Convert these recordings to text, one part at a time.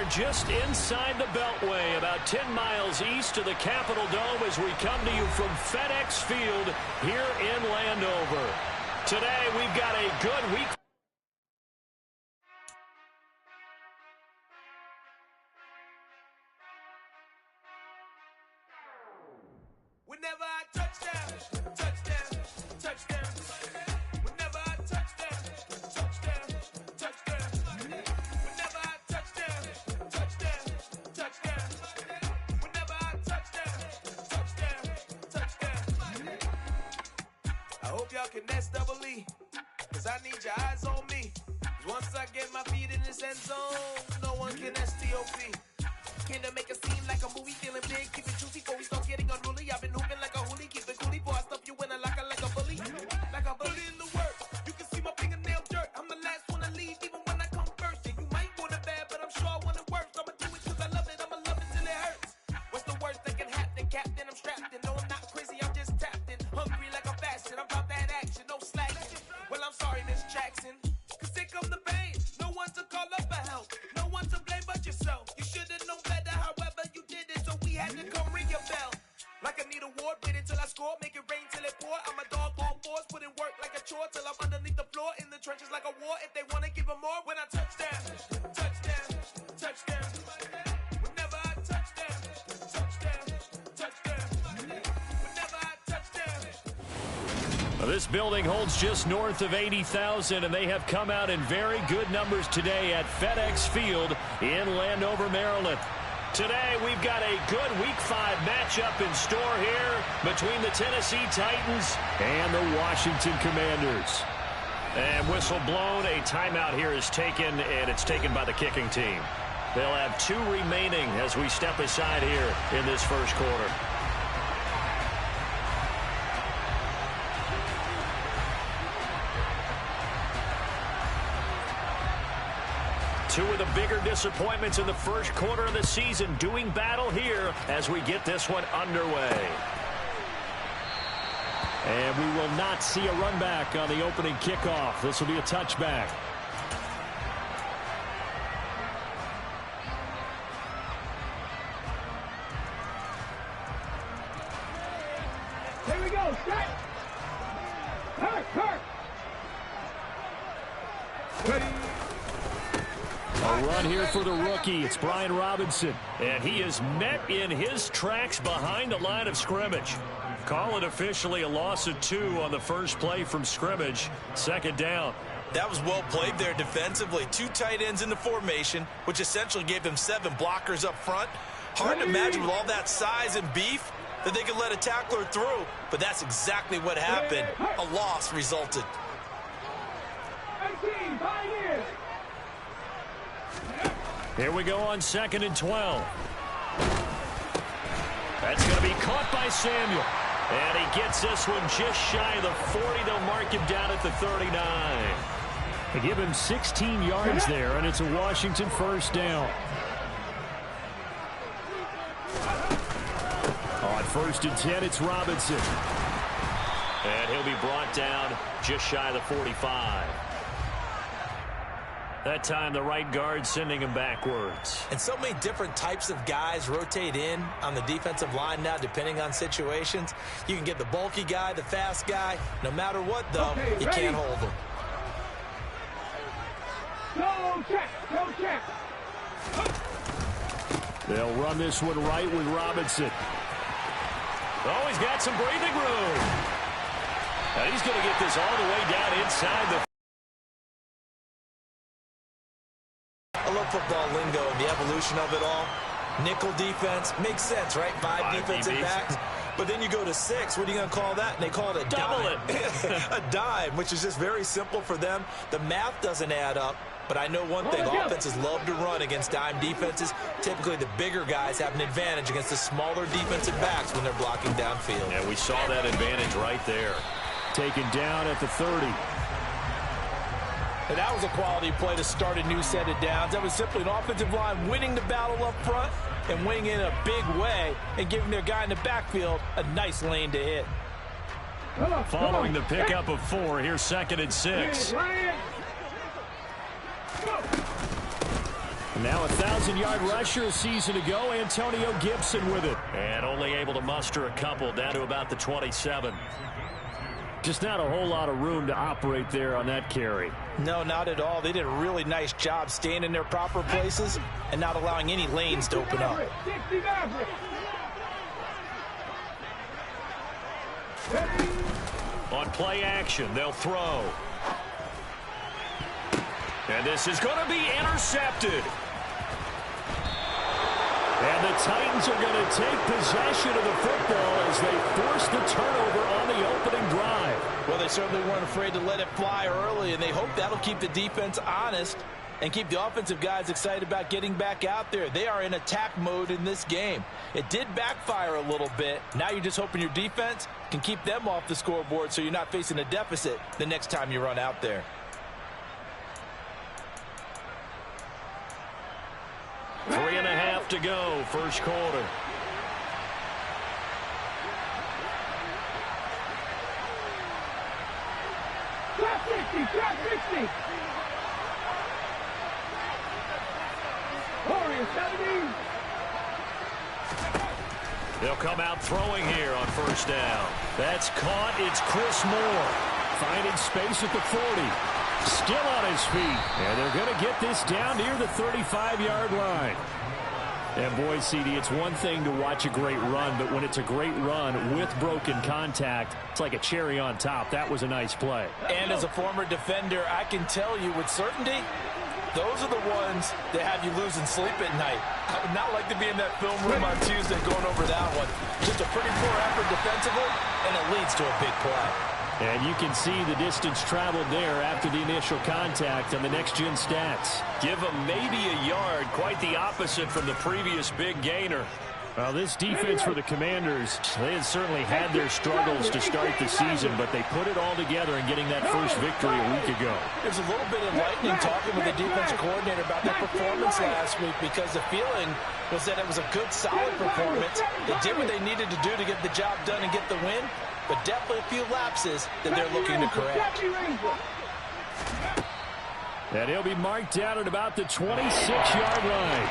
are just inside the Beltway, about 10 miles east of the Capitol Dome as we come to you from FedEx Field here in Landover. Today, we've got a good week. Whenever I touchdown, touchdown, touchdown. Whenever I touchdown, touchdown, touchdown. Whenever I touchdown, touchdown, touchdown. Whenever I touchdown, touchdown. I hope y'all can nest double E, cause I need your eyes on me. Cause once I get my feet in this end zone, no one can STOP. Came to make a scene like a movie, feeling big, keep it juicy before we start getting unruly. I've been hooping like a hoolie, keep it coolie before I stuff you in a locker like a bully. Like a bully in the work, you can see my fingernail dirt. I'm the last one to leave, even when I come first. And you might want it bad, but I'm sure I want it worse. I'ma do it cause I love it, I'ma love it till it hurts. What's the worst that can happen, Captain? I'm strapped in, no I'm not crazy, I'm just tapped in. Hungry like a fashion, I'm about that action, no slacking. Well I'm sorry, Miss Jackson, cause here come the pain. No one to call up for help, no one to blame but yourself. You should've known better, however you did it, so we had to come ring your bell. Like I need a ward, wait until I score, make it rain till it pour. I'm a dog on fours, put in work like a chore till I'm underneath the floor, in the trenches like a war. If they wanna give them more, when I touchdown, touchdown, touchdown. Whenever I touchdown, touchdown, touchdown. Whenever I touchdown. Well, this building holds just north of 80,000, and they have come out in very good numbers today at FedEx Field in Landover, Maryland. Today, we've got a good Week 5 matchup in store here between the Tennessee Titans and the Washington Commanders. And whistle blown, a timeout here is taken, and it's taken by the kicking team. They'll have 2 remaining as we step aside here in this first quarter. Two of the bigger disappointments in the first quarter of the season doing battle here as we get this one underway. And we will not see a run back on the opening kickoff. This will be a touchback. Here we go, set! Kirk! Ready? A run here for the rookie. It's Brian Robinson. And he is met in his tracks behind the line of scrimmage. Call it officially a loss of 2 on the first play from scrimmage. Second down. That was well played there defensively. 2 tight ends in the formation, which essentially gave them 7 blockers up front. Hard to imagine with all that size and beef that they could let a tackler through. But that's exactly what happened. A loss resulted. 18, Pioneers! Here we go on 2nd and 12. That's going to be caught by Samuel. And he gets this one just shy of the 40. They'll mark him down at the 39. They give him 16 yards there, and it's a Washington first down. On 1st and 10, it's Robinson. And he'll be brought down just shy of the 45. That time, the right guard sending him backwards. And so many different types of guys rotate in on the defensive line now, depending on situations. You can get the bulky guy, the fast guy. No matter what, though, you can't hold him. Go check! They'll run this one right with Robinson. Oh, he's got some breathing room. And he's going to get this all the way down inside the... I love football lingo and the evolution of it all. Nickel defense makes sense, right? 5 defensive backs. But then you go to 6. What are you going to call that? And they call it a dime. A dime, which is just very simple for them. The math doesn't add up. But I know one thing. Offenses love to run against dime defenses. Typically, the bigger guys have an advantage against the smaller defensive backs when they're blocking downfield. Yeah, we saw that advantage right there. Taken down at the 30. And that was a quality play to start a new set of downs. That was simply an offensive line winning the battle up front and winning in a big way and giving their guy in the backfield a nice lane to hit. Following the pickup of 4, here's 2nd and 6. Now a 1,000-yard rusher a season ago, Antonio Gibson with it. And only able to muster a couple down to about the 27. Just not a whole lot of room to operate there on that carry. No, not at all. They did a really nice job staying in their proper places and not allowing any lanes to open up. On play action, they'll throw. And this is going to be intercepted. And the Titans are going to take possession of the football as they force the turnover on the opening drive. Well, they certainly weren't afraid to let it fly early, and they hope that'll keep the defense honest and keep the offensive guys excited about getting back out there. They are in attack mode in this game. It did backfire a little bit. Now you're just hoping your defense can keep them off the scoreboard so you're not facing a deficit the next time you run out there. Three and a half to go, first quarter. Trap 60, trap 60. Warriors 70. They'll come out throwing here on first down. That's caught. It's Chris Moore finding space at the 40. Still on his feet. And they're going to get this down near the 35-yard line. And boy, CD, it's one thing to watch a great run, but when it's a great run with broken contact, it's like a cherry on top. That was a nice play. And as a former defender, I can tell you with certainty, those are the ones that have you losing sleep at night. I would not like to be in that film room on Tuesday going over that one. Just a pretty poor effort defensively, and it leads to a big play. And you can see the distance traveled there after the initial contact on the next-gen stats. Give them maybe a yard, quite the opposite from the previous big gainer. Well, this defense for the Commanders, they had certainly had their struggles to start the season, but they put it all together in getting that first victory a week ago. There's a little bit enlightening talking with the defensive coordinator about their performance last week because the feeling was that it was a good, solid performance. They did what they needed to do to get the job done and get the win, but definitely a few lapses that they're looking to correct. And he'll be marked down at about the 26-yard line.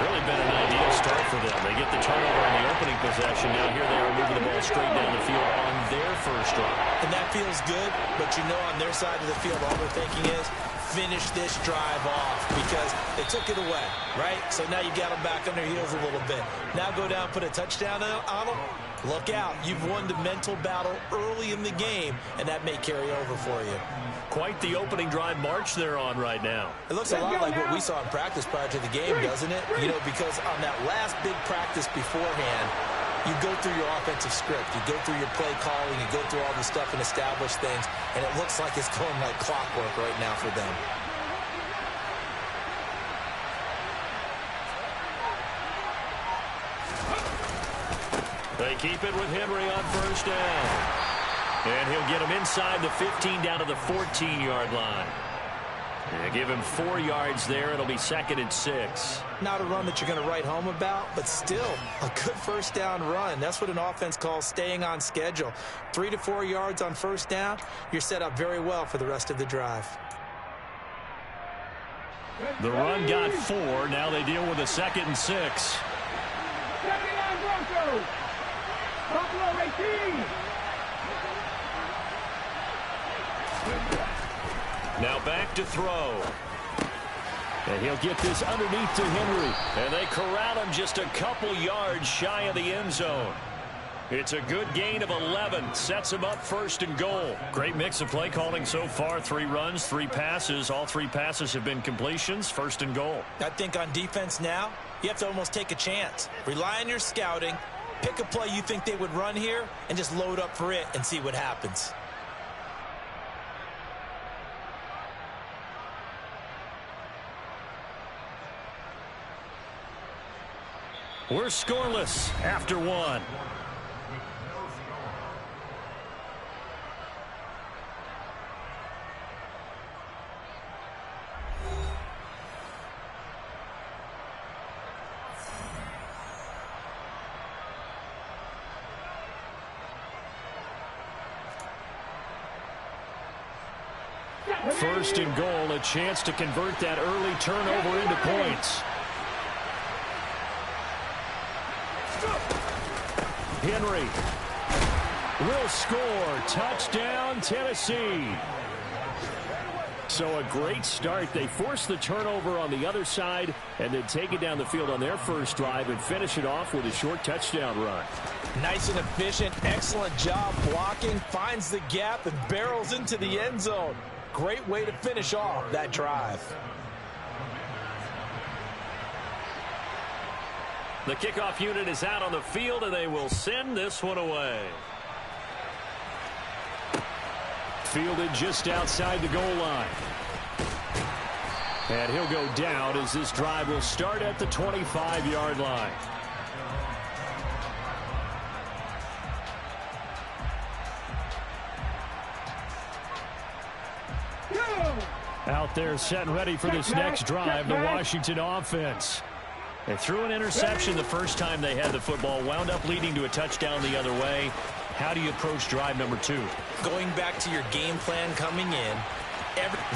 Really been an ideal start for them. They get the turnover on the opening possession. Now here they are moving the ball straight down the field on their first drive. And that feels good, but you know on their side of the field all they're thinking is finish this drive off because they took it away, right? So now you got them back on their heels a little bit. Now go down, put a touchdown on them. Look out. You've won the mental battle early in the game, and that may carry over for you. Quite the opening drive march they're on right now. It looks a lot like what we saw in practice prior to the game, doesn't it? You know, because on that last big practice beforehand, you go through your offensive script. You go through your play calling. You go through all this stuff and establish things, and it looks like it's going like clockwork right now for them. They keep it with Henry on first down. And he'll get him inside the 15 down to the 14-yard line. They give him 4 yards there. It'll be 2nd and 6. Not a run that you're going to write home about, but still a good first down run. That's what an offense calls staying on schedule. 3 to 4 yards on first down, you're set up very well for the rest of the drive. The run got 4. Now they deal with a 2nd and 6. 79 Broncos. Buffalo 18. Now back to throw. And he'll get this underneath to Henry. And they corral him just a couple yards shy of the end zone. It's a good gain of 11. Sets him up 1st and goal. Great mix of play calling so far. 3 runs, 3 passes. All 3 passes have been completions. 1st and goal. I think on defense now, you have to almost take a chance. Rely on your scouting. Pick a play you think they would run here and just load up for it and see what happens. We're scoreless after 1. First and goal, a chance to convert that early turnover into points. Henry will score. Touchdown, Tennessee. So a great start. They force the turnover on the other side and then take it down the field on their first drive and finish it off with a short touchdown run. Nice and efficient. Excellent job blocking. Finds the gap and barrels into the end zone. Great way to finish off that drive. The kickoff unit is out on the field, and they will send this one away. Fielded just outside the goal line. And he'll go down as this drive will start at the 25-yard line. Out there set and ready for this next drive, the Washington offense. They threw an interception the first time they had the football, wound up leading to a touchdown the other way. How do you approach drive number 2? Going back to your game plan coming in.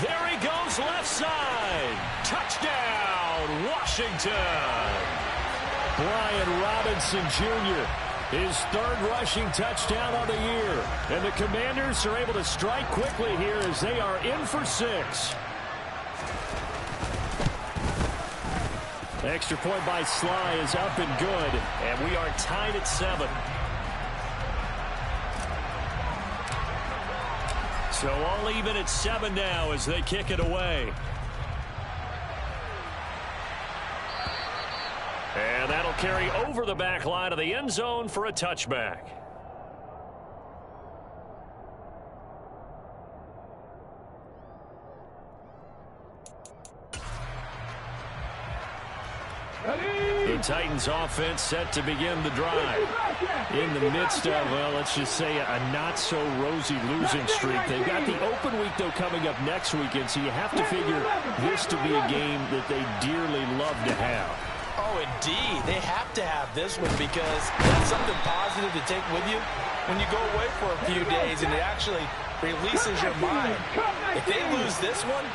There he goes, left side. Touchdown, Washington. Brian Robinson Jr., his third rushing touchdown on the year. And the Commanders are able to strike quickly here as they are in for 6. The extra point by Sly is up and good, and we are tied at 7. So all even at 7 now as they kick it away. And that'll carry over the back line of the end zone for a touchback. The Titans offense set to begin the drive. In the midst of, well, let's just say a not-so-rosy losing streak. They've got the open week, though, coming up next weekend, so you have to figure this to be a game that they dearly love to have. Oh, indeed. They have to have this one because that's something positive to take with you when you go away for a few days, and it actually releases your mind. If they lose this one,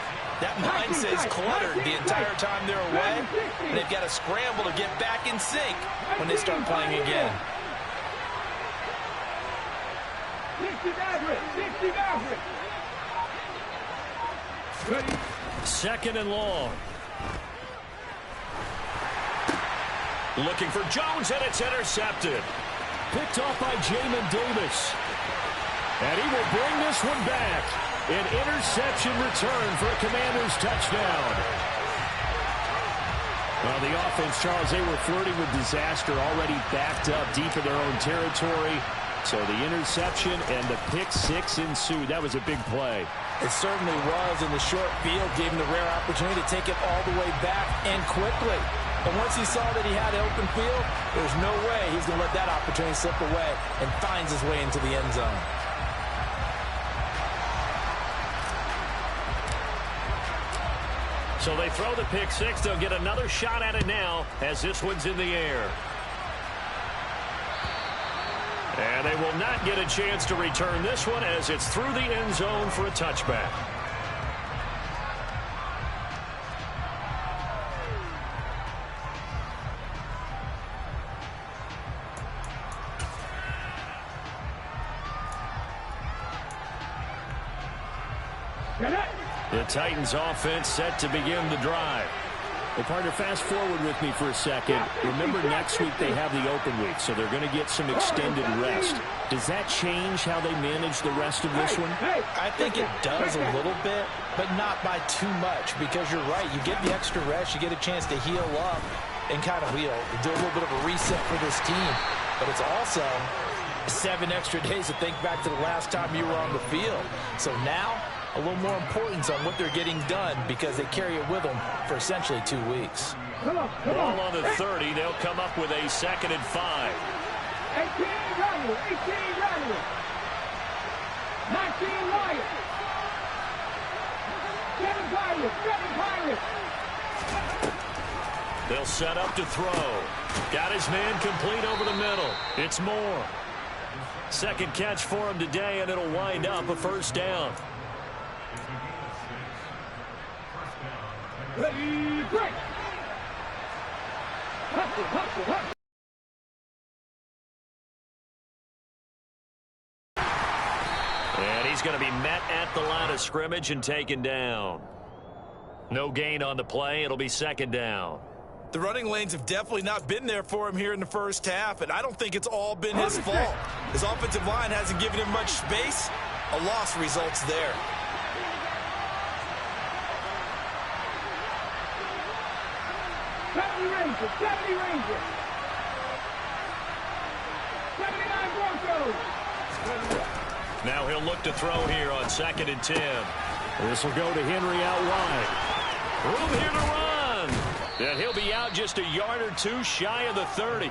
that mind stays cluttered the entire time they're away, and they've got to scramble to get back in sync when they start playing again. 2nd and long. Looking for Jones, and it's intercepted. Picked off by Jamin Davis. And he will bring this one back. An interception return for a Commanders touchdown. Well, the offense, Charles, they were flirting with disaster, already backed up deep in their own territory. So the interception and the pick 6 ensued. That was a big play. It certainly was, and the short field gave him the rare opportunity to take it all the way back and quickly. And once he saw that he had open field, there's no way he's going to let that opportunity slip away, and finds his way into the end zone. So they throw the pick 6. They'll get another shot at it now as this one's in the air. And they will not get a chance to return this one as it's through the end zone for a touchback. The Titans offense set to begin the drive. Well, partner, fast forward with me for a second. Remember, next week they have the open week, so they're going to get some extended rest. Does that change how they manage the rest of this one? I think it does a little bit, but not by too much, because you're right. You get the extra rest, you get a chance to heal up and kind of do a little bit of a reset for this team. But it's also 7 extra days to think back to the last time you were on the field. So now, a little more importance on what they're getting done because they carry it with them for essentially 2 weeks. Ball on the 30. They'll come up with a 2nd and 5. 18 Riley, 19 Wyatt. 7 Pirates. They'll set up to throw. Got his man complete over the middle. It's Moore. Second catch for him today, and it'll wind up a first down. Ready, break. Hustle, hustle, hustle. And he's going to be met at the line of scrimmage and taken down. No gain on the play. It'll be second down. The running lanes have definitely not been there for him here in the first half, and I don't think it's all been his fault. His offensive line hasn't given him much space. A loss results there. Rangers, 70 Rangers. 79 Broncos. Now he'll look to throw here on 2nd and 10. This will go to Henry out wide. Room here to run. And he'll be out just a yard or two shy of the 30.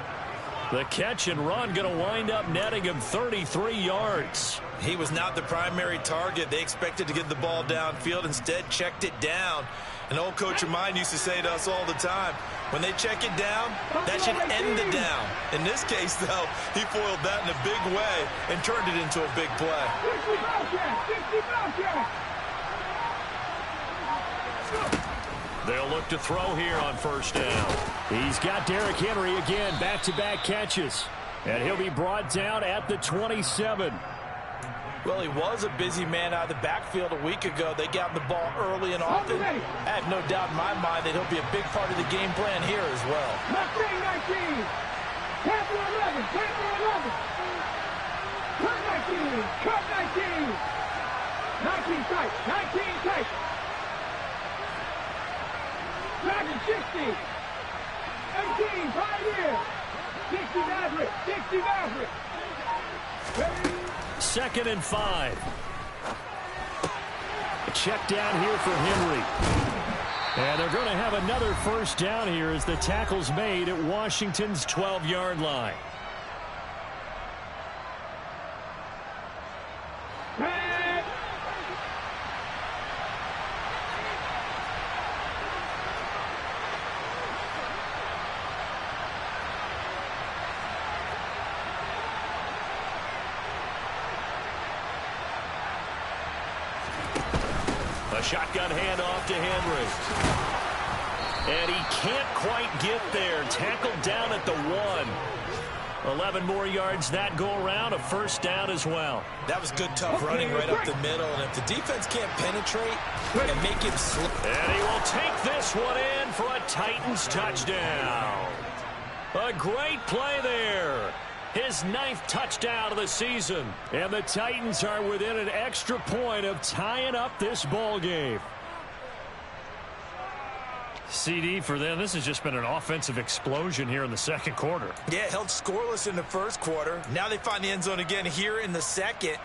The catch and run going to wind up netting him 33 yards. He was not the primary target. They expected to get the ball downfield. Instead, checked it down. An old coach of mine used to say to us all the time, when they check it down, that should end the down. In this case, though, he foiled that in a big way and turned it into a big play. 60 Bobcats, 60 Bobcats. They'll look to throw here on first down. He's got Derrick Henry again, back-to-back catches. And he'll be brought down at the 27. Well, he was a busy man out of the backfield a week ago. They got the ball early and often. I have no doubt in my mind that he'll be a big part of the game plan here as well. 19, 19. Tampa 11, Tampa 11. Cut 19, cut 19. 19 tight, 19 tight. Dragon 60. 18, Pioneer. 60 Maverick, 60 Maverick. Ready? 2nd and 5. A check down here for Henry. And they're going to have another first down here as the tackle's made at Washington's 12-yard line. A shotgun handoff to Henry. And he can't quite get there. Tackled down at the 1. 11 more yards that go around. A first down as well. That was good, tough running right up the middle. And if the defense can't penetrate and make him slip. And he will take this one in for a Titans touchdown. A great play there. His 9th touchdown of the season. And the Titans are within an extra point of tying up this ball game. CD for them, this has just been an offensive explosion here in the second quarter. Yeah, held scoreless in the first quarter. Now they find the end zone again here in the second.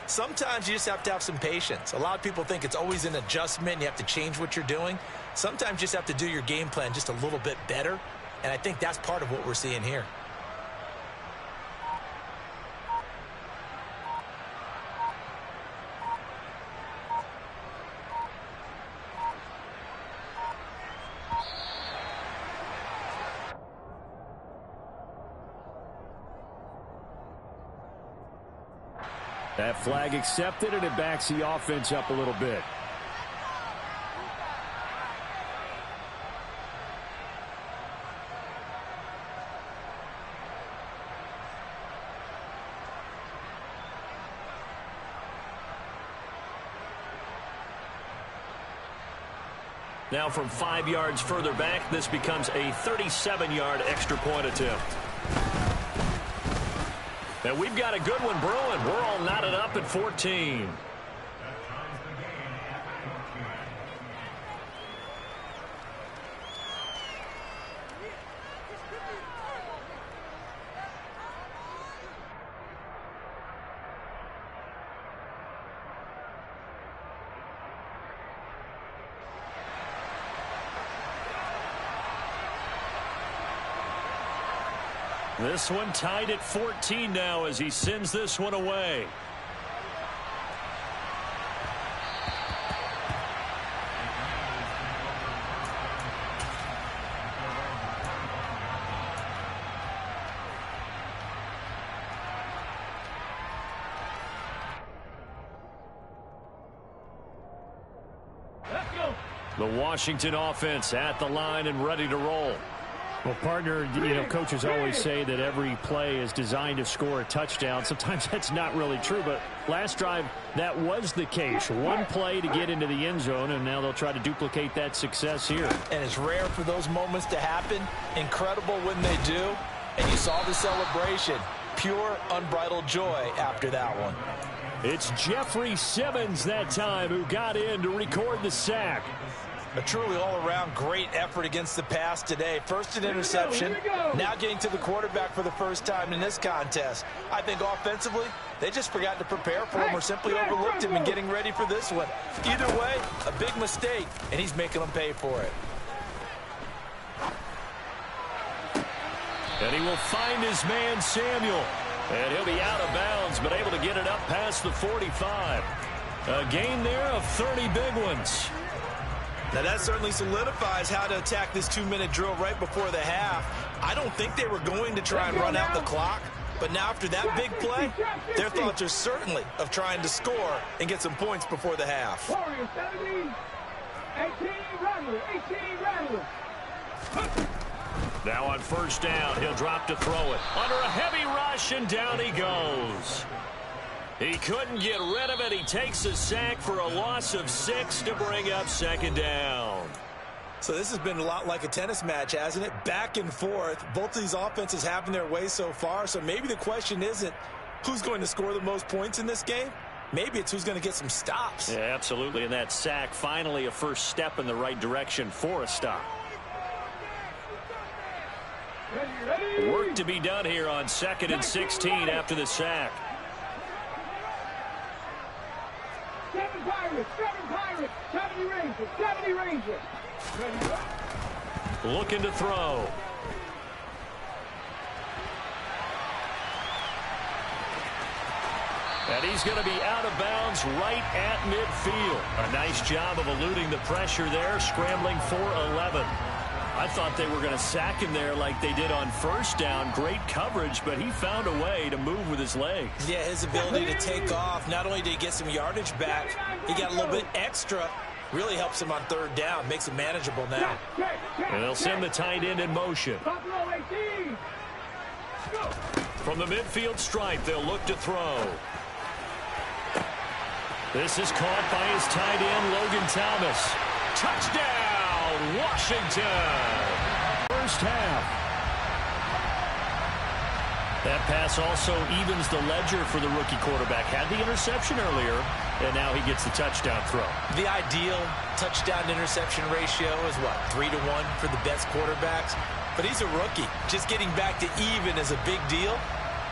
Sometimes you just have to have some patience. A lot of people think it's always an adjustment. You have to change what you're doing. Sometimes you just have to do your game plan just a little bit better. And I think that's part of what we're seeing here. That flag accepted, and it backs the offense up a little bit. Now from 5 yards further back, this becomes a 37-yard extra point attempt. And we've got a good one brewing. We're all knotted up at 14. This one tied at 14 now as he sends this one away. The Washington offense at the line and ready to roll. Well, partner, coaches always say that every play is designed to score a touchdown. Sometimes that's not really true, but last drive, that was the case. One play to get into the end zone, and now they'll try to duplicate that success here. And it's rare for those moments to happen. Incredible when they do. And you saw the celebration. Pure, unbridled joy after that one. It's Jeffrey Simmons that time who got in to record the sack. A truly all-around great effort against the pass today. First an interception, now getting to the quarterback for the first time in this contest. I think offensively, they just forgot to prepare for him or simply overlooked him in getting ready for this one. Either way, a big mistake, and he's making them pay for it. And he will find his man, Samuel. And he'll be out of bounds, but able to get it up past the 45. A gain there of 30 big ones. Now that certainly solidifies how to attack this 2-minute drill right before the half. I don't think they were going to try and run out the clock, but now after that big play, their thoughts are certainly of trying to score and get some points before the half. 17, 18, Rattler, 18, Rattler. Now on first down, he'll drop to throw it. Under a heavy rush, and down he goes. He couldn't get rid of it. He takes a sack for a loss of 6 to bring up second down. So this has been a lot like a tennis match, hasn't it? Back and forth. Both of these offenses having their way so far. So maybe the question isn't who's going to score the most points in this game. Maybe it's who's going to get some stops. Yeah, absolutely. And that sack, finally a first step in the right direction for a stop. Work to be done here on 2nd and 16 after the sack. 7 Pirates, 70 Rangers, 70 Rangers. Looking to throw. And he's going to be out of bounds right at midfield. A nice job of eluding the pressure there, scrambling for 11. I thought they were going to sack him there like they did on first down. Great coverage, but he found a way to move with his legs. Yeah, his ability to take off. Not only did he get some yardage back, he got a little bit extra. Really helps him on third down. Makes it manageable now. And they'll send the tight end in motion. From the midfield stripe, they'll look to throw. This is caught by his tight end, Logan Thomas. Touchdown! Washington. First half. That pass also evens the ledger for the rookie quarterback. Had the interception earlier, and now he gets the touchdown throw. The ideal touchdown-interception ratio is what, 3 to 1 for the best quarterbacks? But he's a rookie. Just getting back to even is a big deal.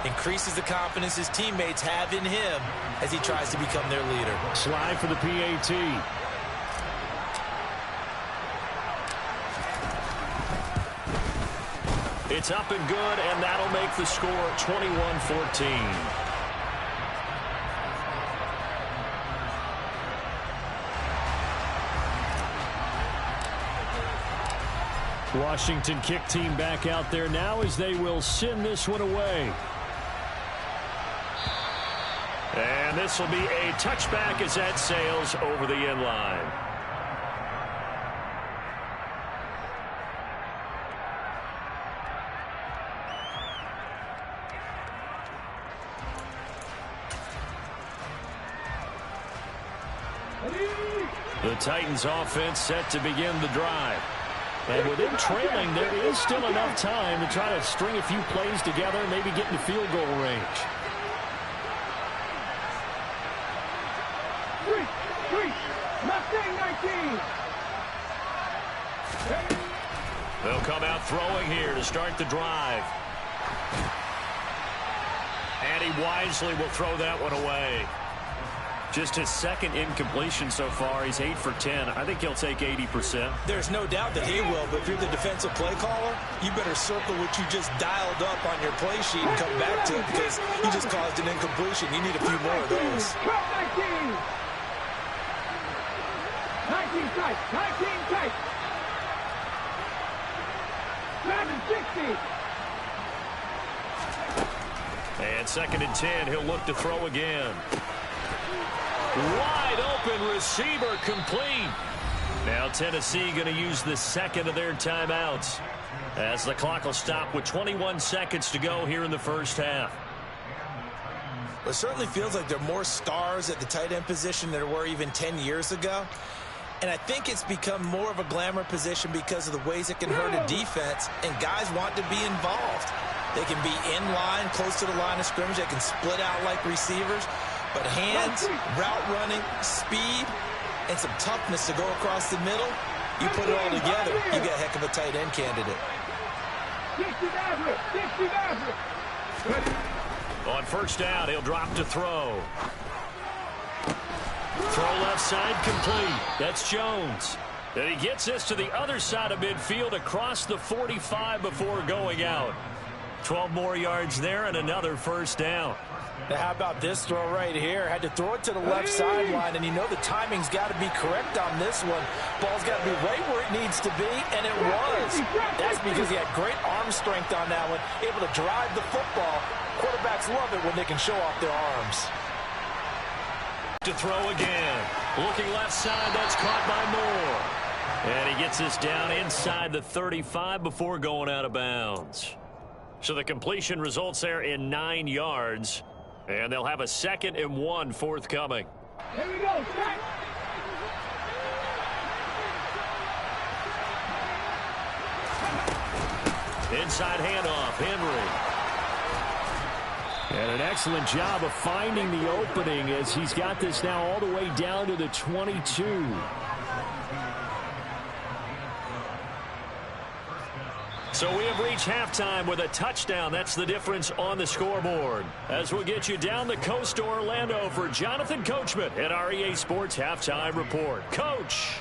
Increases the confidence his teammates have in him as he tries to become their leader. Slide for the PAT. It's up and good, and that'll make the score 21-14. Washington kick team back out there now as they will send this one away. And this will be a touchback as that sails over the end line. The Titans offense set to begin the drive. And with them trailing, there is still enough time to try to string a few plays together and maybe get into field goal range. Mustang 19. They'll come out throwing here to start the drive. And he wisely will throw that one away. Just his second incompletion so far. He's 8 for 10. I think he'll take 80%. There's no doubt that he will, but if you're the defensive play caller, you better circle what you just dialed up on your play sheet and come back to it because you just caused an incompletion. You need a few more of those. 19 tight, 19 tight. 760. And 2nd and 10, he'll look to throw again. Wide open receiver complete. Now Tennessee going to use the second of their timeouts as the clock will stop with 21 seconds to go here in the first half. It certainly feels like there are more stars at the tight end position than there were even 10 years ago. And I think it's become more of a glamour position because of the ways it can hurt a defense, and guys want to be involved. They can be in line, close to the line of scrimmage. They can split out like receivers. But hands, route running, speed, and some toughness to go across the middle, you put it all together, you got a heck of a tight end candidate. On first down, he'll drop to throw. Throw left side complete. That's Jones. And he gets this to the other side of midfield across the 45 before going out. 12 more yards there and another first down. Now, how about this throw right here? Had to throw it to the left sideline, and you know the timing's got to be correct on this one. Ball's got to be right where it needs to be, and it was. That's because he had great arm strength on that one, able to drive the football. Quarterbacks love it when they can show off their arms. To throw again. Looking left side, that's caught by Moore. And he gets this down inside the 35 before going out of bounds. So the completion results there in 9 yards. And they'll have a 2nd and 1 forthcoming. Here we go, set. Inside handoff, Henry. And an excellent job of finding the opening as he's got this now all the way down to the 22. So we have reached halftime with a touchdown. That's the difference on the scoreboard. As we'll get you down the coast to Orlando for Jonathan Coachman at our EA Sports Halftime Report. Coach.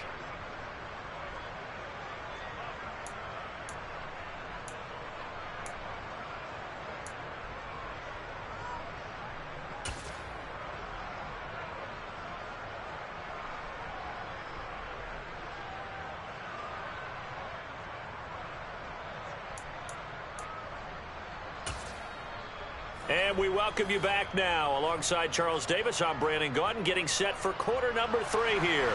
And we welcome you back now. Alongside Charles Davis, I'm Brandon Gaudin, getting set for quarter number 3 here.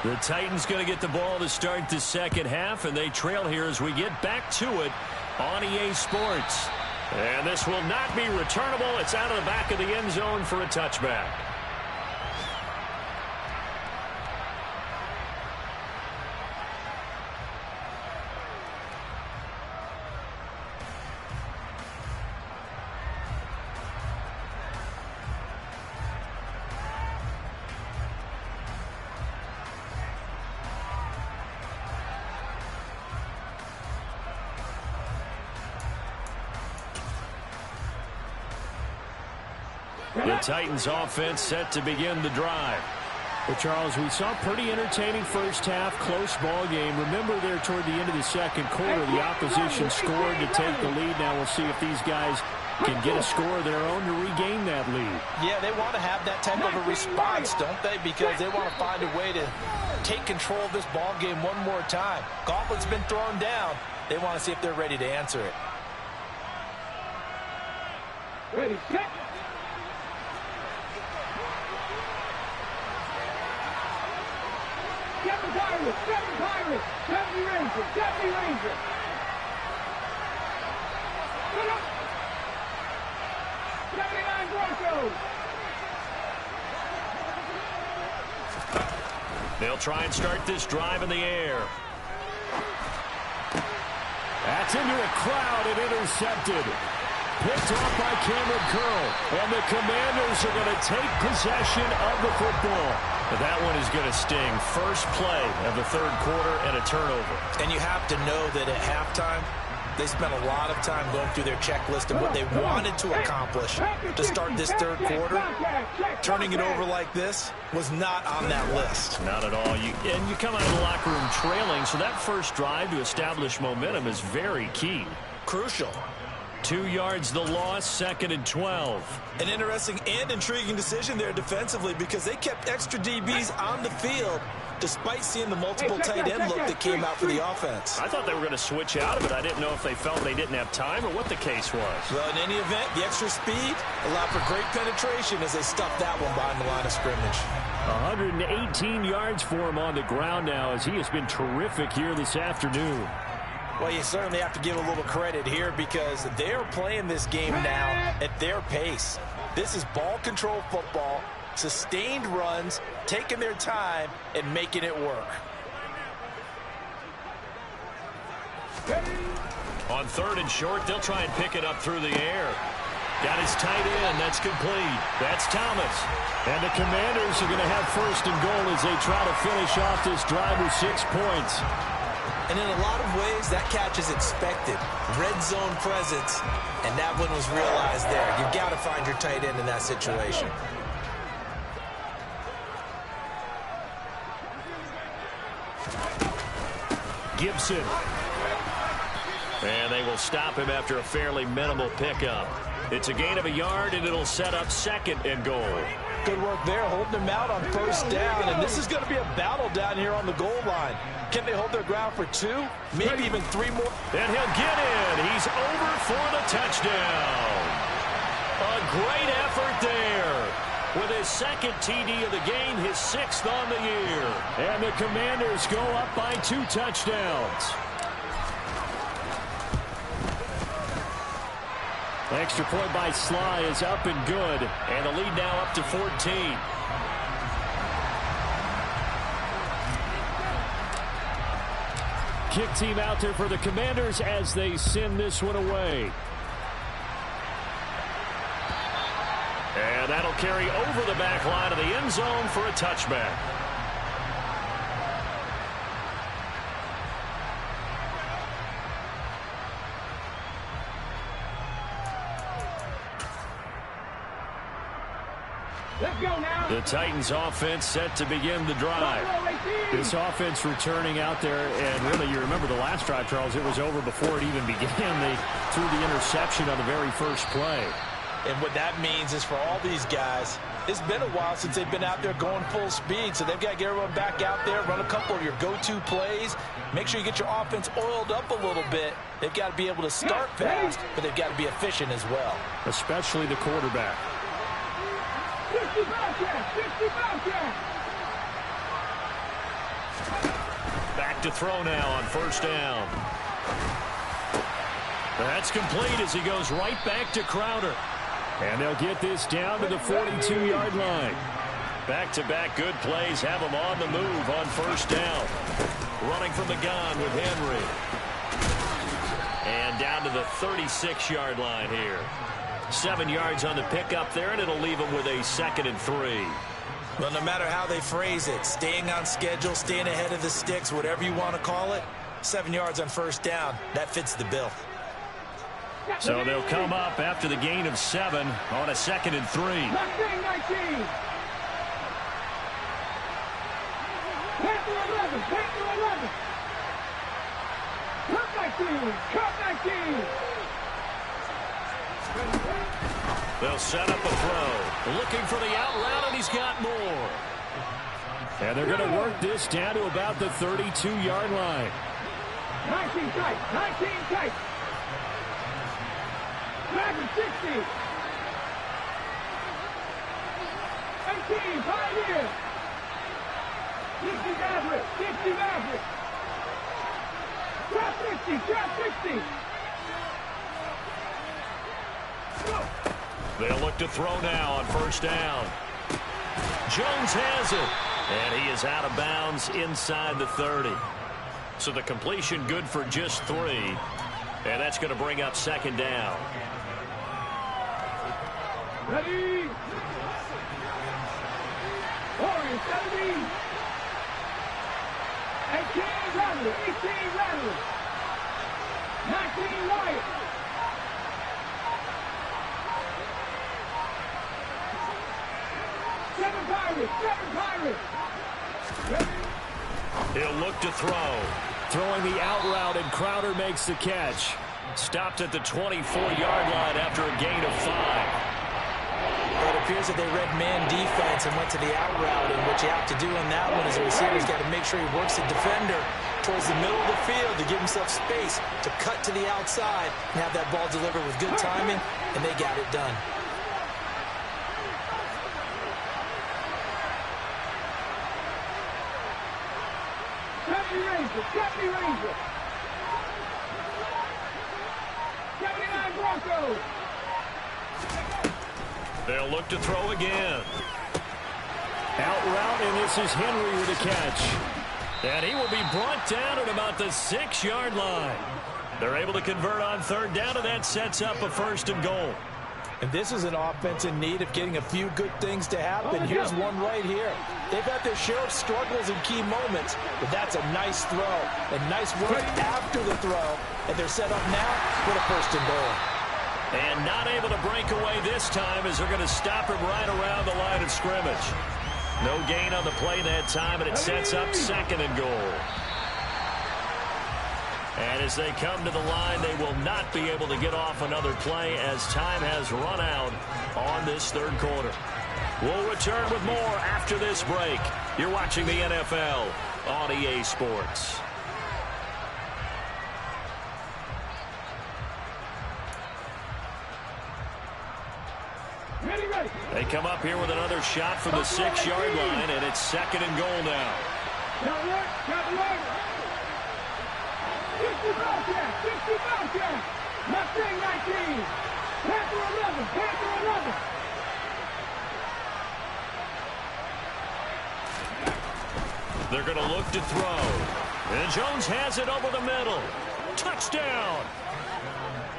The Titans going to get the ball to start the second half, and they trail here as we get back to it on EA Sports. And this will not be returnable. It's out of the back of the end zone for a touchback. The Titans offense set to begin the drive. Well, Charles, we saw a pretty entertaining first half, close ball game. Remember there toward the end of the second quarter, the opposition scored to take the lead. Now we'll see if these guys can get a score of their own to regain that lead. Yeah, they want to have that type of a response, don't they? Because they want to find a way to take control of this ball game one more time. Gauntlet's been thrown down. They want to see if they're ready to answer it. Ready, set. Seven Pirates, 70 Rangers, 70 Rangers. Put up. 79 Broncos. They'll try and start this drive in the air. That's into a crowd and intercepted. Picked off by Cameron Curl. And the Commanders are going to take possession of the football. But that one is going to sting. First play of the third quarter and a turnover. And you have to know that at halftime, they spent a lot of time going through their checklist of what they wanted to accomplish to start this third quarter. Turning it over like this was not on that list. Not at all. And you come out of the locker room trailing, so that first drive to establish momentum is very key. Crucial. 2 yards the loss, 2nd and 12. An interesting and intriguing decision there defensively because they kept extra DBs on the field despite seeing the multiple tight end look that came out for the offense. I thought they were going to switch out of it. I didn't know if they felt they didn't have time or what the case was. Well, in any event, the extra speed allowed for great penetration as they stuffed that one behind the line of scrimmage. 118 yards for him on the ground now, as he has been terrific here this afternoon. Well, you certainly have to give a little credit here because they're playing this game now at their pace. This is ball control football, sustained runs, taking their time, and making it work. On 3rd and short, they'll try and pick it up through the air. Got his tight end. That's complete. That's Thomas. And the Commanders are going to have 1st and goal as they try to finish off this drive with 6 points. And in a lot of ways, that catch is expected. Red zone presence, and that one was realized there. You've got to find your tight end in that situation. Gibson. And they will stop him after a fairly minimal pickup. It's a gain of a yard, and it'll set up 2nd and goal. Good work there, holding him out on 1st down, and this is going to be a battle down here on the goal line. Can they hold their ground for 2, maybe even 3 more? And he'll get in. He's over for the touchdown. A great effort there. With his 2nd TD of the game, his 6th on the year. And the Commanders go up by 2 touchdowns. Extra point by Sly is up and good. And the lead now up to 14. Kick team out there for the Commanders as they send this one away. And that'll carry over the back line of the end zone for a touchback. Let's go now. The Titans offense set to begin the drive. This offense returning out there, and really you remember the last drive, Charles, it was over before it even began. They threw the interception on the very first play. And what that means is for all these guys, it's been a while since they've been out there going full speed, so they've got to get everyone back out there, run a couple of your go-to plays, make sure you get your offense oiled up a little bit. They've got to be able to start fast, but they've got to be efficient as well. Especially the quarterback. 50 Bobcats! 50 Bobcats! Back to throw now on 1st down. That's complete as he goes right back to Crowder. And they'll get this down to the 42-yard line. Back-to-back good plays have them on the move on 1st down. Running from the gun with Henry. And down to the 36-yard line here. 7 yards on the pickup there, and it'll leave them with a 2nd and 3. Well, no matter how they phrase it, staying on schedule, staying ahead of the sticks, whatever you want to call it, 7 yards on 1st down, that fits the bill. So they'll come up after the gain of 7 on a 2nd and 3. 19. Panther 11. Panther 11. Cut 19. Cut 19. They'll set up a throw. Looking for the out route, and he's got more. And they're going to work this down to about the 32-yard line. 19 tight. 19 tight. Dragon 60. 18. Pioneer. 60 Maverick. 60 Maverick. Trap 60. Trap 60. They'll look to throw now on 1st down. Jones has it. And he is out of bounds inside the 30. So the completion good for just 3. And that's going to bring up 2nd down. Ready. Warriors 70. 18 Rattler. 18 Rattler. 19 Wyatt. Seven Pirates. He'll look to throw. Throwing the out route, and Crowder makes the catch. Stopped at the 24-yard line after a gain of 5. It appears that they read man defense and went to the out route, and what you have to do on that one is the receiver's got to make sure he works the defender towards the middle of the field to give himself space to cut to the outside and have that ball delivered with good timing, and they got it done. Rangers. 70 Rangers. 79 Broncos. They'll look to throw again. Out route, and this is Henry with a catch. And he will be brought down at about the 6-yard line. They're able to convert on third down, and that sets up a 1st and goal. And this is an offense in need of getting a few good things to happen. Here's one right here. They've had their share of struggles in key moments, but that's a nice throw and nice work after the throw. And they're set up now with a 1st and goal. And not able to break away this time as they're going to stop him right around the line of scrimmage. No gain on the play that time, and it sets up 2nd and goal. And as they come to the line, they will not be able to get off another play as time has run out on this 3rd quarter. We'll return with more after this break. You're watching the NFL on EA Sports. They come up here with another shot from the 6-yard line, and it's 2nd and goal now. Got work. 50 Bobcats. 50 Bobcats. Mustang 19. Panther 11. Panther 11. They're going to look to throw. And Jones has it over the middle. Touchdown.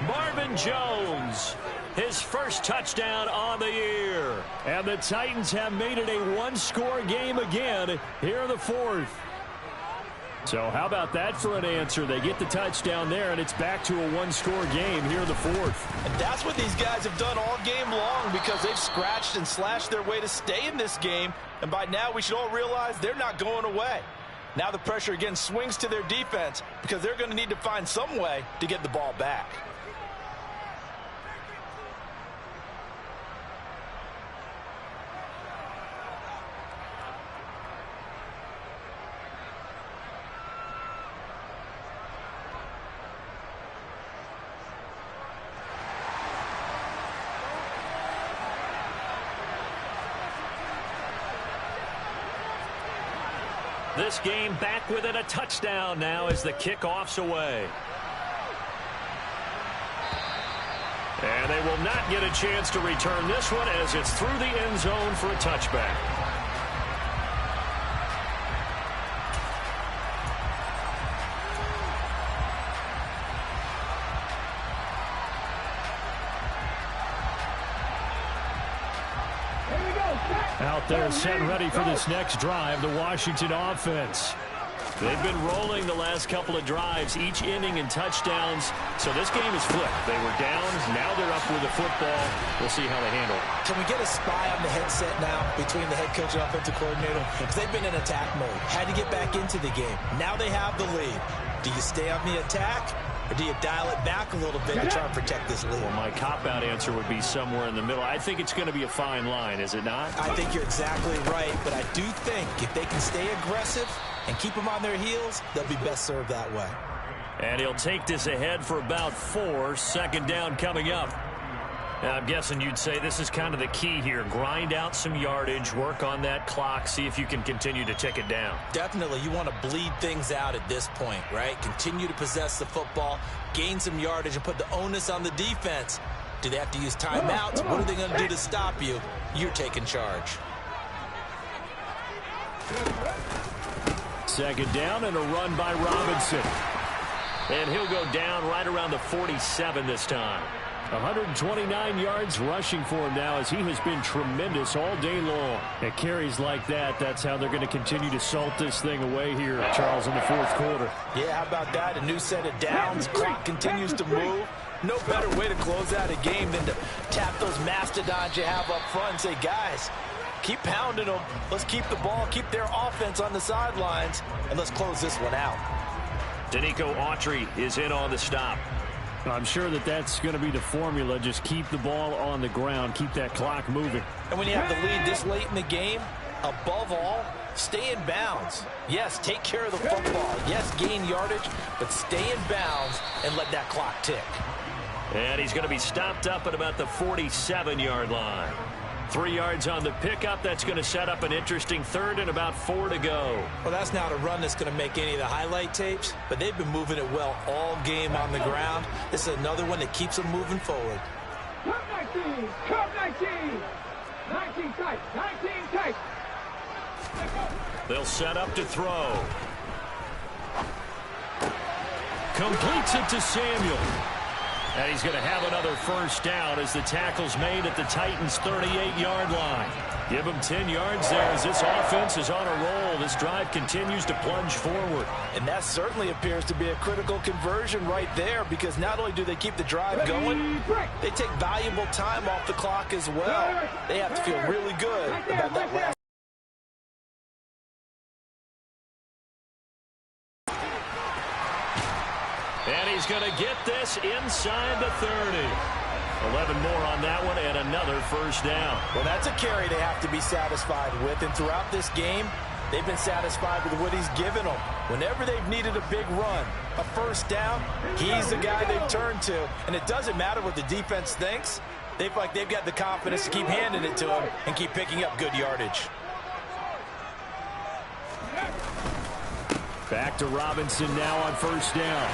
Marvin Jones. His first touchdown on the year. And the Titans have made it a 1-score game again here in the 4th. So how about that for an answer? They get the touchdown there, and it's back to a 1-score game here in the 4th. And that's what these guys have done all game long because they've scratched and slashed their way to stay in this game. And by now, we should all realize they're not going away. Now the pressure again swings to their defense because they're going to need to find some way to get the ball back. This game back within a touchdown now as the kickoff's away. And they will not get a chance to return this one as it's through the end zone for a touchback. Out there set ready for this next drive, the Washington offense. They've been rolling the last couple of drives, each inning in touchdowns. So this game is flipped. They were down. Now they're up with the football. We'll see how they handle it. Can we get a spy on the headset now between the head coach and offensive coordinator? Because they've been in attack mode. Had to get back into the game. Now they have the lead. Do you stay on the attack? Or do you dial it back a little bit to try and protect this lead? Well, my cop-out answer would be somewhere in the middle. I think it's going to be a fine line, is it not? I think you're exactly right, but I do think if they can stay aggressive and keep them on their heels, they'll be best served that way. And he'll take this ahead for about 4. 2nd down coming up. Now, I'm guessing you'd say this is kind of the key here. Grind out some yardage, work on that clock, see if you can continue to tick it down. Definitely. You want to bleed things out at this point, right? Continue to possess the football, gain some yardage, and put the onus on the defense. Do they have to use timeouts? What are they going to do to stop you? You're taking charge. 2nd down and a run by Robinson. And he'll go down right around the 47 this time. 129 yards rushing for him now as he has been tremendous all day long. At carries like that, that's how they're going to continue to salt this thing away here, Charles, in the 4th quarter. Yeah, how about that? A new set of downs. Clock continues to move. No better way to close out a game than to tap those mastodons you have up front and say, guys, keep pounding them. Let's keep the ball, keep their offense on the sidelines, and let's close this one out. Danico Autry is in on the stop. I'm sure that that's going to be the formula. Just keep the ball on the ground. Keep that clock moving. And when you have the lead this late in the game, above all, stay in bounds. Yes, take care of the football. Yes, gain yardage, but stay in bounds and let that clock tick. And he's going to be stopped up at about the 47-yard line. 3 yards on the pickup. That's going to set up an interesting third and about 4 to go. Well, that's not a run that's going to make any of the highlight tapes, but they've been moving it well all game on the ground. This is another one that keeps them moving forward. Come 19, come 19. 19 tight, 19 tight. They'll set up to throw. Completes it to Samuel. And he's going to have another first down as the tackle's made at the Titans' 38-yard line. Give him 10 yards there as this offense is on a roll. This drive continues to plunge forward. And that certainly appears to be a critical conversion right there, because not only do they keep the drive going, they take valuable time off the clock as well. They have to feel really good about that last. And he's going to get this inside the 30. 11 more on that one and another first down. Well, that's a carry they have to be satisfied with. And throughout this game, they've been satisfied with what he's given them. Whenever they've needed a big run, a first down, he's the guy they've turned to. And it doesn't matter what the defense thinks. They feel like they've got the confidence to keep handing it to him and keep picking up good yardage. Back to Robinson now on first down.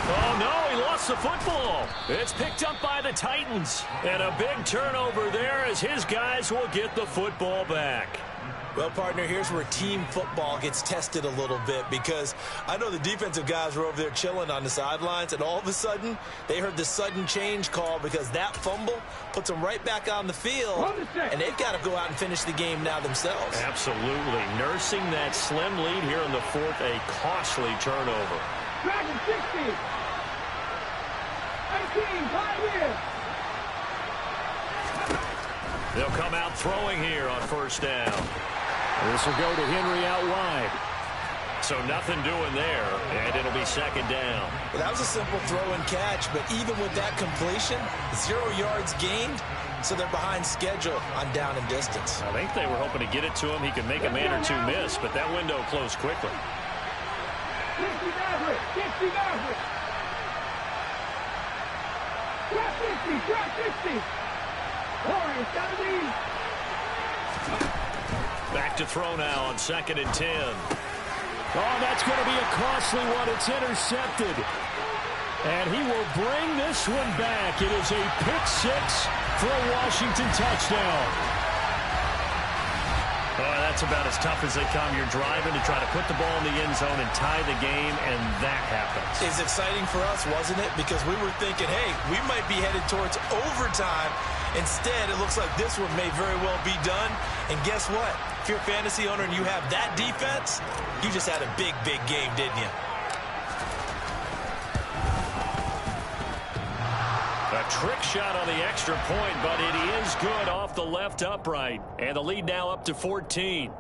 Oh, no, he lost the football. It's picked up by the Titans. And a big turnover there as his guys will get the football back. Well, partner, here's where team football gets tested a little bit, because I know the defensive guys were over there chilling on the sidelines, and all of a sudden they heard the sudden change call because that fumble puts them right back on the field, and they've got to go out and finish the game now themselves. Absolutely. Nursing that slim lead here in the fourth, a costly turnover. Dragon 60. 18, 5 here. They'll come out throwing here on first down. This will go to Henry out wide. So nothing doing there, and it'll be second down. Well, that was a simple throw and catch, but even with that completion, 0 yards gained, so they're behind schedule on down and distance. I think they were hoping to get it to him. He could make a man or two miss, but that window closed quickly. 60 Maverick, 60 Maverick. Drop 60, drop 60. Warriors, gotta be. Back to throw now on 2nd and 10. Oh, that's going to be a costly one. It's intercepted. And he will bring this one back. It is a pick six for a Washington touchdown. Oh, that's about as tough as they come. You're driving to try to put the ball in the end zone and tie the game, and that happens. It's exciting for us, wasn't it? Because we were thinking, hey, we might be headed towards overtime. Instead, it looks like this one may very well be done. And guess what? If you're a fantasy owner and you have that defense, you just had a big, big game, didn't you? A trick shot on the extra point, but it is good off the left upright. And the lead now up to 14.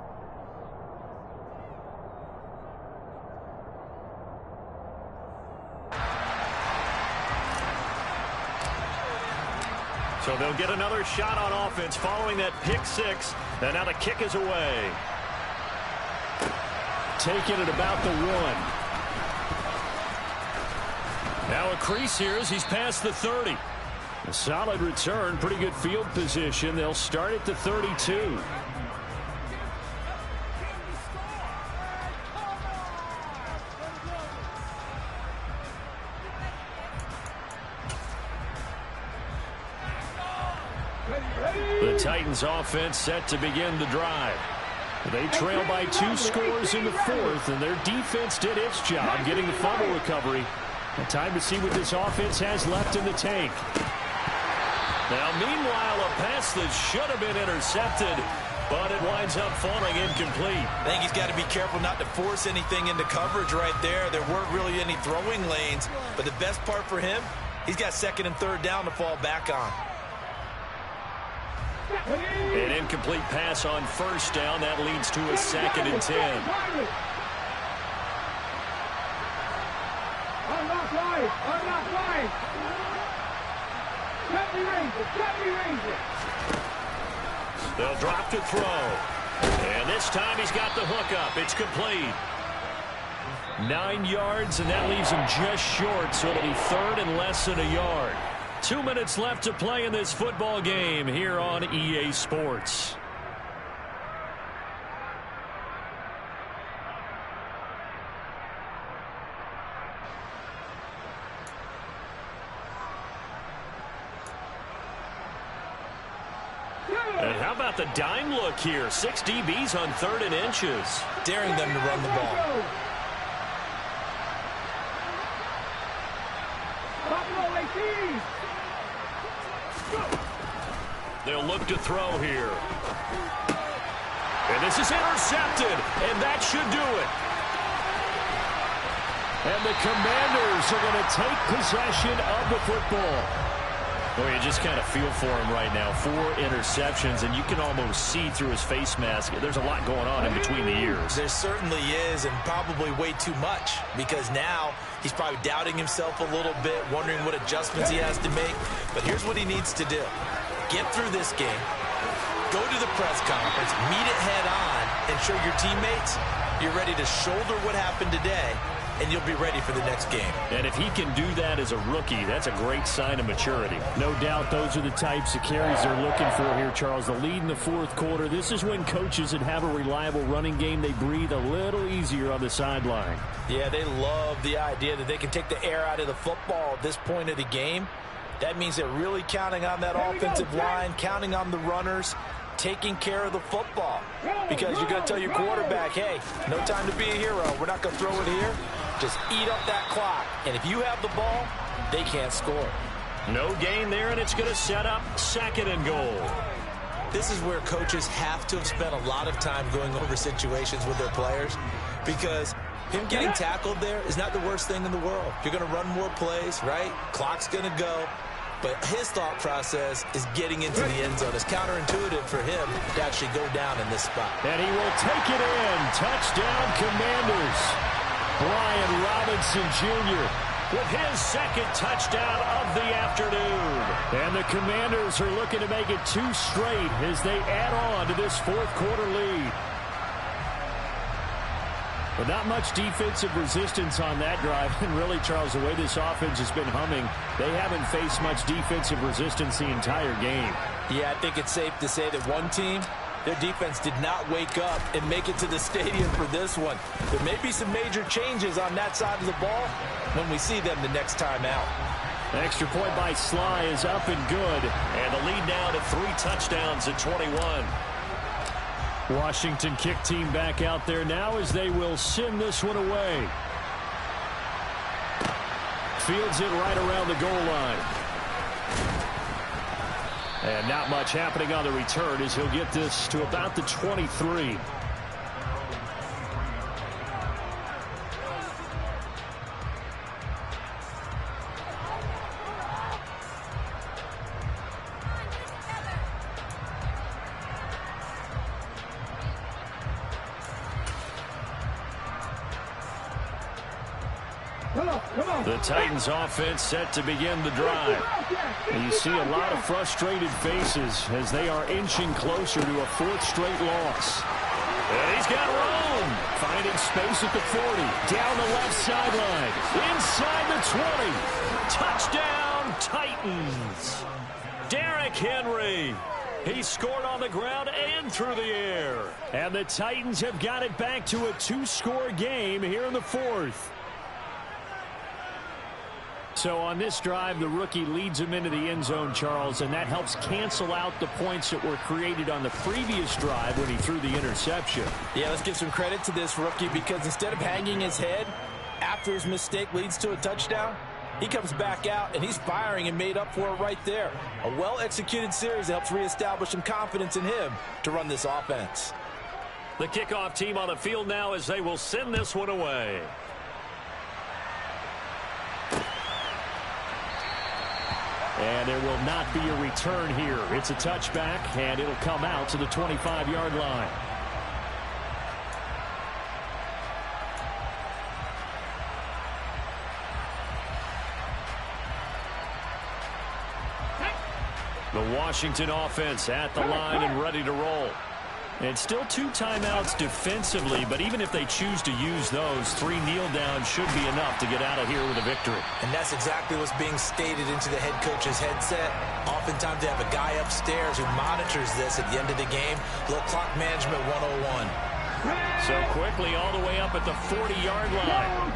So they'll get another shot on offense following that pick six. And now the kick is away. Taking it about the 1. Now a crease here as he's past the 30. A solid return, pretty good field position. They'll start at the 32. The Titans offense set to begin the drive. They trail by 2 scores in the 4th, and their defense did its job getting the fumble recovery. And time to see what this offense has left in the tank. Now, meanwhile, a pass that should have been intercepted, but it winds up falling incomplete. I think he's got to be careful not to force anything into coverage right there. There weren't really any throwing lanes, but the best part for him, he's got 2nd and 3rd down to fall back on. An incomplete pass on first down. That leads to a 2nd and 10. Unlock line, unlock line. Chubby Ranger. They'll drop to throw. And this time he's got the hook up. It's complete. 9 yards, and that leaves him just short, so it'll be 3rd and less than a yard. 2 minutes left to play in this football game here on EA Sports. And how about the dime look here? 6 DBs on 3rd and inches. Daring them to run the ball. They'll look to throw here. And this is intercepted, and that should do it. And the Commanders are going to take possession of the football. Well, you just kind of feel for him right now. 4 interceptions, and you can almost see through his face mask. There's a lot going on in between the ears. There certainly is, and probably way too much, because now he's probably doubting himself a little bit, wondering what adjustments he has to make. But here's what he needs to do. Get through this game, go to the press conference, meet it head on, and show your teammates you're ready to shoulder what happened today, and you'll be ready for the next game. And if he can do that as a rookie, that's a great sign of maturity. No doubt those are the types of carries they're looking for here, Charles. The lead in the 4th quarter. This is when coaches that have a reliable running game, they breathe a little easier on the sideline. Yeah, they love the idea that they can take the air out of the football at this point of the game. That means they're really counting on that offensive line, counting on the runners, taking care of the football. Because you're going to tell your quarterback, hey, no time to be a hero. We're not going to throw it here. Just eat up that clock. And if you have the ball, they can't score. No gain there, and it's going to set up 2nd and goal. This is where coaches have to have spent a lot of time going over situations with their players, because him getting tackled there is not the worst thing in the world. You're going to run more plays, right? Clock's going to go. But his thought process is getting into the end zone. It's counterintuitive for him to actually go down in this spot. And he will take it in. Touchdown, Commanders. Brian Robinson Jr. with his 2nd touchdown of the afternoon. And the Commanders are looking to make it 2 straight as they add on to this 4th quarter lead. But not much defensive resistance on that drive. And really, Charles, the way this offense has been humming, they haven't faced much defensive resistance the entire game. Yeah, I think it's safe to say that one team, their defense did not wake up and make it to the stadium for this one. There may be some major changes on that side of the ball when we see them the next time out. The extra point by Sly is up and good. And the lead now to 3 touchdowns at 21. Washington kick team back out there now as they will send this one away. Fields it right around the goal line. And not much happening on the return as he'll get this to about the 23. The Titans offense set to begin the drive. And you see a lot of frustrated faces as they are inching closer to a 4th straight loss. And he's got room. Finding space at the 40. Down the left sideline. Inside the 20. Touchdown, Titans. Derrick Henry. He scored on the ground and through the air. And the Titans have got it back to a 2-score game here in the 4th. So on this drive, the rookie leads him into the end zone, Charles, and that helps cancel out the points that were created on the previous drive when he threw the interception. Yeah, let's give some credit to this rookie, because instead of hanging his head after his mistake leads to a touchdown, he comes back out and he's firing and made up for it right there. A well-executed series that helps reestablish some confidence in him to run this offense. The kickoff team on the field now as they will send this one away. And there will not be a return here. It's a touchback, and it'll come out to the 25-yard line. The Washington offense at the line and ready to roll. And still 2 timeouts defensively, but even if they choose to use those, 3 kneel downs should be enough to get out of here with a victory. And that's exactly what's being stated into the head coach's headset. Oftentimes they have a guy upstairs who monitors this at the end of the game. Little clock management 101. So quickly all the way up at the 40-yard line.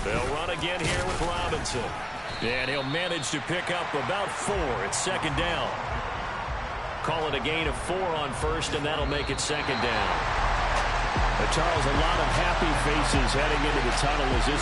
They'll run again here with Robinson. And he'll manage to pick up about 4. It's second down. Call it a gain of 4 on first, and that'll make it second down. But Charles, a lot of happy faces heading into the tunnel as this